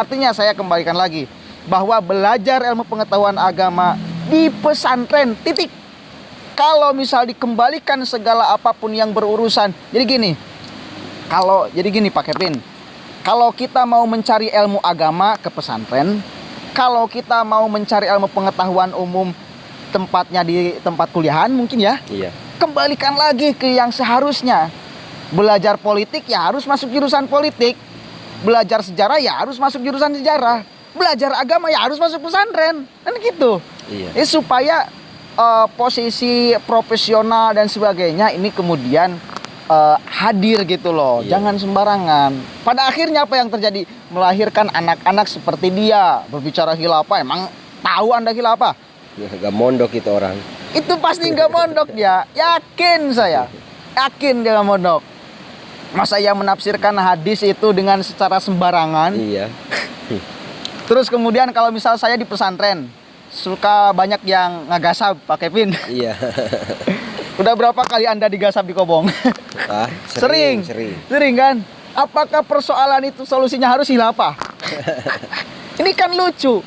Artinya saya kembalikan lagi bahwa belajar ilmu pengetahuan agama di pesantren, titik. Kalau misal dikembalikan segala apapun yang berurusan, jadi gini Pak Kevin, kalau kita mau mencari ilmu agama ke pesantren, kalau kita mau mencari ilmu pengetahuan umum tempatnya di tempat kuliahan mungkin ya, Iya. kembalikan lagi ke yang seharusnya. Belajar politik ya harus masuk jurusan politik, belajar sejarah ya harus masuk jurusan sejarah, belajar agama ya harus masuk pesantren, kan gitu. Iya. Supaya posisi profesional dan sebagainya ini kemudian hadir gitu loh. Iya. Jangan sembarangan. Pada akhirnya apa yang terjadi? Melahirkan anak-anak seperti dia berbicara khilafah. Emang tahu Anda khilafah? Ya, gak mondok itu orang. Itu pasti nggak mondok dia. Yakin saya. Yakin dia nggak mondok. Masa yang menafsirkan hadis itu dengan secara sembarangan? Iya. Terus kemudian kalau misal saya di pesantren, suka banyak yang ngagasab, Pak Kevin. Iya. Udah berapa kali Anda digasap di Kobong? Ah, Sering kan? Apakah persoalan itu solusinya harus khilafah? Ini kan lucu.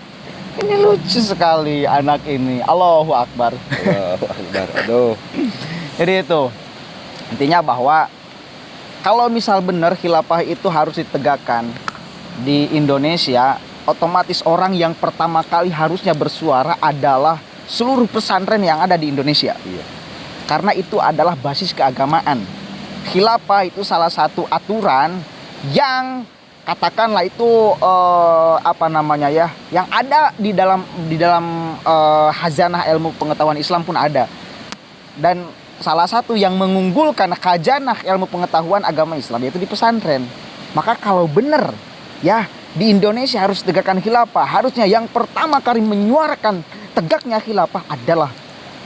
Ini lucu sekali anak ini. Allahu Akbar. Allahu Akbar. Aduh. Jadi itu intinya bahwa kalau misal benar khilafah itu harus ditegakkan di Indonesia, otomatis orang yang pertama kali harusnya bersuara adalah seluruh pesantren yang ada di Indonesia. Iya. Karena itu adalah basis keagamaan. Khilafah itu salah satu aturan yang katakanlah itu yang ada di dalam khazanah ilmu pengetahuan Islam pun ada. Dan salah satu yang mengunggulkan khazanah ilmu pengetahuan agama Islam yaitu di pesantren. Maka kalau benar ya di Indonesia harus tegakkan khilafah, harusnya yang pertama kali menyuarakan tegaknya khilafah adalah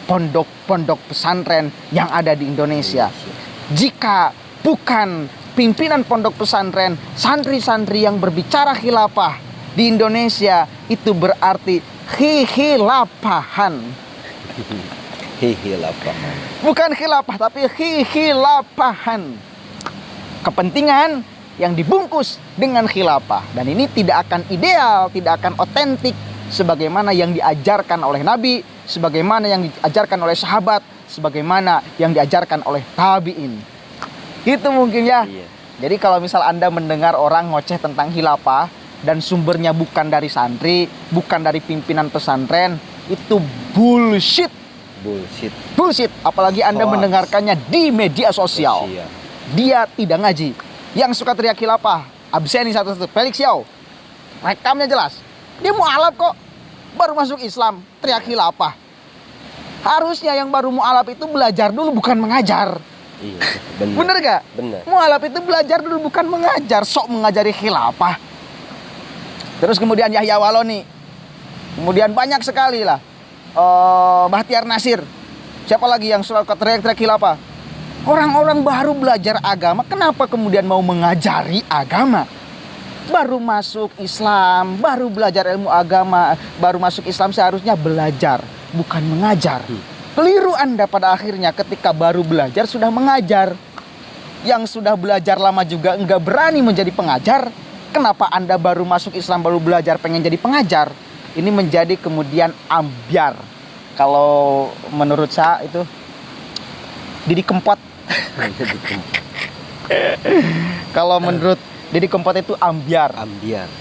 pondok-pondok pesantren yang ada di Indonesia. Jika bukan pimpinan pondok pesantren, santri-santri yang berbicara khilafah di Indonesia, itu berarti khilafahan. Khilafahan. Bukan khilafah tapi khilafahan. Kepentingan yang dibungkus dengan khilafah, dan ini tidak akan ideal, tidak akan otentik sebagaimana yang diajarkan oleh Nabi, sebagaimana yang diajarkan oleh sahabat, sebagaimana yang diajarkan oleh tabi'in. Itu mungkin ya. Iya. Jadi kalau misal Anda mendengar orang ngoceh tentang khilafah dan sumbernya bukan dari santri, bukan dari pimpinan pesantren, itu bullshit. Bullshit. Apalagi Anda mendengarkannya di media sosial. Dia tidak ngaji. Yang suka teriak khilafah, absen satu-satu, Felix Yao. Rekamnya jelas. Dia mu'alaf kok. Baru masuk Islam, teriak khilafah. Harusnya yang baru mu'alaf itu belajar dulu, bukan mengajar. Iya, benar. Bener gak? Benar. Mu'alaf itu belajar dulu, bukan mengajar. Sok mengajari khilafah. Terus kemudian Yahya Waloni. Kemudian banyak sekali lah. Bahtiar Nasir. Siapa lagi yang suka teriak-teriak khilafah? Orang-orang baru belajar agama, kenapa kemudian mau mengajari agama? Baru masuk Islam, baru belajar ilmu agama, baru masuk Islam seharusnya belajar, bukan mengajar. Keliru Anda pada akhirnya ketika baru belajar sudah mengajar. Yang sudah belajar lama juga enggak berani menjadi pengajar. Kenapa Anda baru masuk Islam, baru belajar pengen jadi pengajar? Ini menjadi kemudian ambyar. Kalau menurut saya itu Didi Kempot. Kalau menurut Didi Kempot itu ambyar.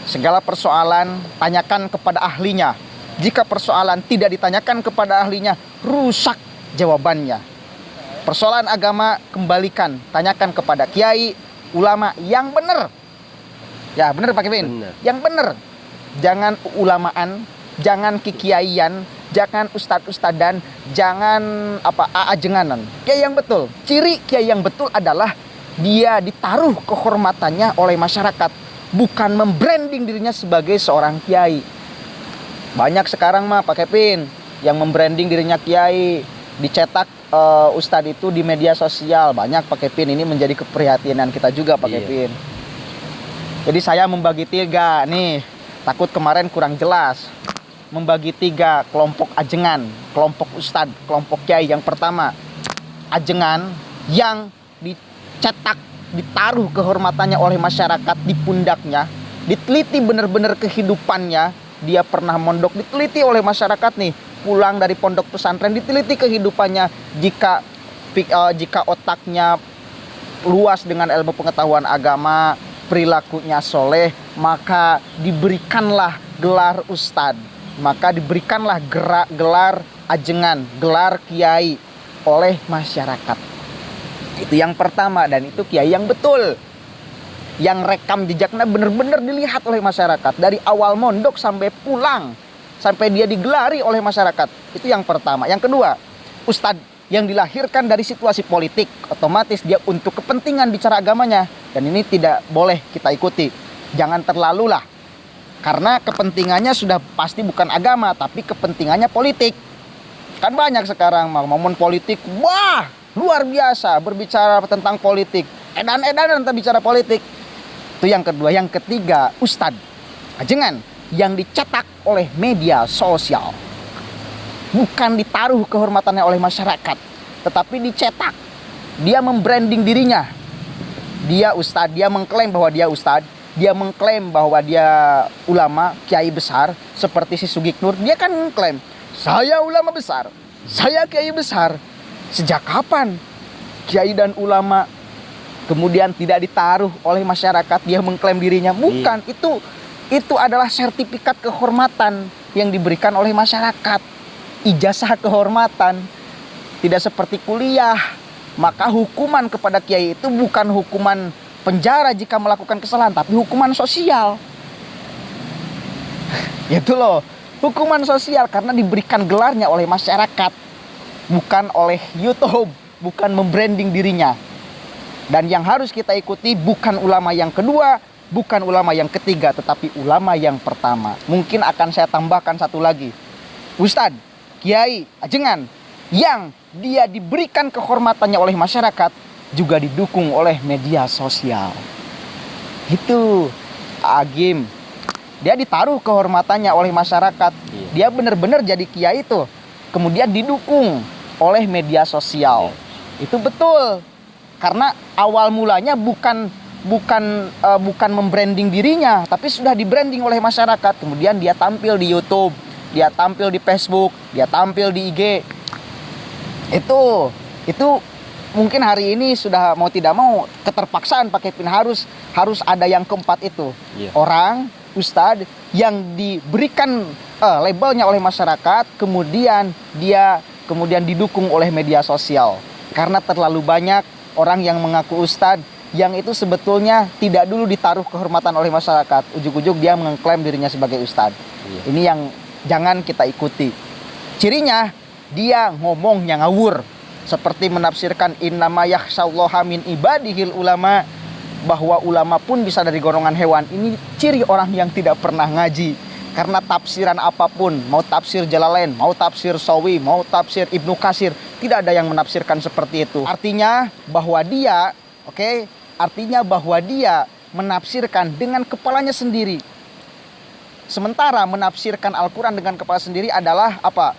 Segala persoalan tanyakan kepada ahlinya. Jika persoalan tidak ditanyakan kepada ahlinya, rusak jawabannya. Persoalan agama kembalikan, tanyakan kepada kiai, ulama yang benar. Ya benar Pak Kevin. Bener. Yang benar. Jangan ulamaan, jangan kikiaian, jangan ustad-ustadan, jangan aajenganan. Kiai yang betul. Ciri kiai yang betul adalah dia ditaruh kehormatannya oleh masyarakat, bukan membranding dirinya sebagai seorang kiai. Banyak sekarang mah Pak Kevin yang membranding dirinya kiai, dicetak ustad itu di media sosial. Banyak Pak Kevin, ini menjadi keprihatinan kita juga Pak Kevin. Jadi saya membagi 3 nih, takut kemarin kurang jelas. Membagi 3 kelompok ajengan, kelompok ustad, kelompok kiai. Yang pertama, ajengan yang dicetak, ditaruh kehormatannya oleh masyarakat di pundaknya, diteliti benar-benar kehidupannya, dia pernah mondok, diteliti oleh masyarakat nih, pulang dari pondok pesantren, diteliti kehidupannya, jika otaknya luas dengan ilmu pengetahuan agama, perilakunya soleh, maka diberikanlah gelar ustadz, maka diberikanlah gelar ajengan, gelar kiai oleh masyarakat. Itu yang pertama, dan itu kiai yang betul, yang rekam jejaknya benar-benar dilihat oleh masyarakat dari awal mondok sampai pulang, sampai dia digelari oleh masyarakat. Itu yang pertama. Yang kedua, ustadz yang dilahirkan dari situasi politik, otomatis dia untuk kepentingan bicara agamanya, dan ini tidak boleh kita ikuti. Jangan terlalu lah, karena kepentingannya sudah pasti bukan agama, tapi kepentingannya politik. Kan banyak sekarang momen politik, wah luar biasa berbicara tentang politik, edan-edan tentang bicara politik. Itu yang kedua. Yang ketiga, ustadz ajengan yang dicetak oleh media sosial, bukan ditaruh kehormatannya oleh masyarakat, tetapi dicetak. Dia membranding dirinya, dia ustadz, dia mengklaim bahwa dia ustadz, dia mengklaim bahwa dia ulama, kiai besar. Seperti si Sugiknur, dia kan mengklaim, saya ulama besar, saya kiai besar. Sejak kapan kiai dan ulama kemudian tidak ditaruh oleh masyarakat, dia mengklaim dirinya? Bukan, itu adalah sertifikat kehormatan yang diberikan oleh masyarakat, ijazah kehormatan, tidak seperti kuliah. Maka hukuman kepada kiai itu bukan hukuman penjara jika melakukan kesalahan, tapi hukuman sosial. Itu loh, hukuman sosial, karena diberikan gelarnya oleh masyarakat, bukan oleh YouTube, bukan membranding dirinya. Dan yang harus kita ikuti bukan ulama yang kedua, bukan ulama yang ketiga, tetapi ulama yang pertama. Mungkin akan saya tambahkan satu lagi, ustadz, kiai, ajengan yang dia diberikan kehormatannya oleh masyarakat, juga didukung oleh media sosial. Itu Agim, dia ditaruh kehormatannya oleh masyarakat, dia benar-benar jadi kiai itu, kemudian didukung oleh media sosial. Itu betul, karena awal mulanya bukan membranding dirinya, tapi sudah dibranding oleh masyarakat. Kemudian dia tampil di YouTube, dia tampil di Facebook, dia tampil di IG. Itu mungkin hari ini sudah mau tidak mau keterpaksaan pakai pin, harus ada yang keempat itu. Orang ustadz yang diberikan labelnya oleh masyarakat, kemudian didukung oleh media sosial. Karena terlalu banyak orang yang mengaku ustadz yang itu sebetulnya tidak dulu ditaruh kehormatan oleh masyarakat, ujug-ujug dia mengklaim dirinya sebagai ustadz. Ini yang jangan kita ikuti. Cirinya dia ngomongnya ngawur, seperti menafsirkan innama yakhsyallaha min ibadihil ulama, bahwa ulama pun bisa dari golongan hewan. Ini ciri orang yang tidak pernah ngaji. Karena tafsiran apapun, mau tafsir Jalalain, mau tafsir Sawi, mau tafsir Ibnu Katsir, tidak ada yang menafsirkan seperti itu. Artinya bahwa dia menafsirkan dengan kepalanya sendiri. Sementara menafsirkan Al-Quran dengan kepala sendiri adalah apa?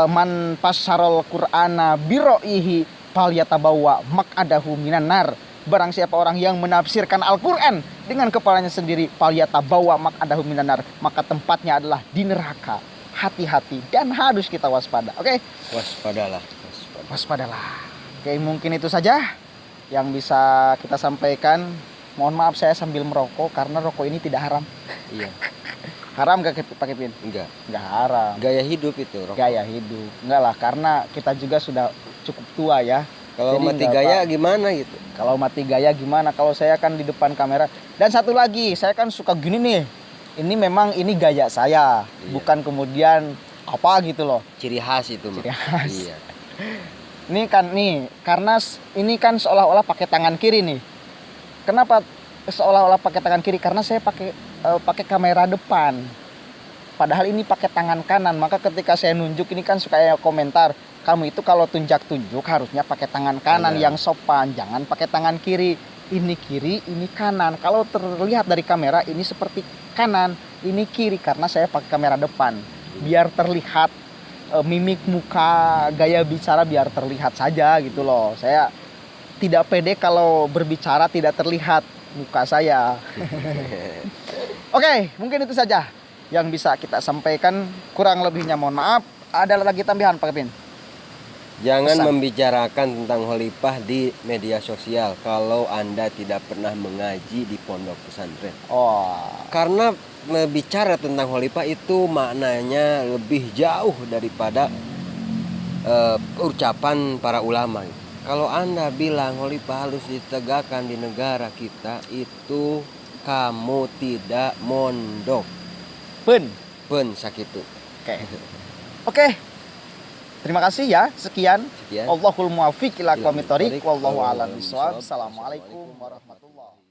Man fassarol Qur'ana biro'ihi falyatabawa maq'adahu minan nar. Barang siapa orang yang menafsirkan Al-Quran dengan kepalanya sendiri, falyatabawa maq'adahu minan nar, maka tempatnya adalah di neraka. Hati-hati dan harus kita waspada. Oke? Waspadalah. Oke, mungkin itu saja yang bisa kita sampaikan. Mohon maaf saya sambil merokok karena rokok ini tidak haram. Iya. Haram gak pakai pin? Enggak haram. Gaya hidup itu rokok. Gaya hidup. Enggak lah, karena kita juga sudah cukup tua ya. Kalau mati gaya gimana gitu? Kalau mati gaya gimana? Kalau saya kan di depan kamera. Dan satu lagi, saya kan suka gini nih. Ini memang ini gaya saya, bukan kemudian apa gitu loh. Ciri khas itu. Ciri khas. Iya. Ini kan nih, karena ini kan seolah-olah pakai tangan kiri nih. Kenapa seolah-olah pakai tangan kiri? Karena saya pakai kamera depan. Padahal ini pakai tangan kanan. Maka ketika saya nunjuk ini kan suka komentar, kamu itu kalau tunjuk harusnya pakai tangan kanan yang sopan, jangan pakai tangan kiri. Ini kiri, ini kanan. Kalau terlihat dari kamera ini seperti kanan, ini kiri karena saya pakai kamera depan. Biar terlihat mimik muka, gaya bicara biar terlihat saja gitu loh. Saya tidak pede kalau berbicara tidak terlihat. muka saya. Oke, mungkin itu saja yang bisa kita sampaikan. Kurang lebihnya mohon maaf. Ada lagi tambahan Pak Kevin? Jangan Pesan. membicarakan tentang khalifah di media sosial kalau Anda tidak pernah mengaji di pondok pesantren. Oh, Karena bicara tentang khalifah itu maknanya lebih jauh daripada ucapan para ulama. Kalau Anda bilang khalifah harus ditegakkan di negara kita, itu kamu tidak mondok. pun. Sakitu. Oke. Oke. Terima kasih ya. Sekian. Sekian. Allahul muwaffiq ila aqwamit thoriq. Ila aqwamit thoriq. Wallahu a'lam bishawab. Assalamualaikum warahmatullahi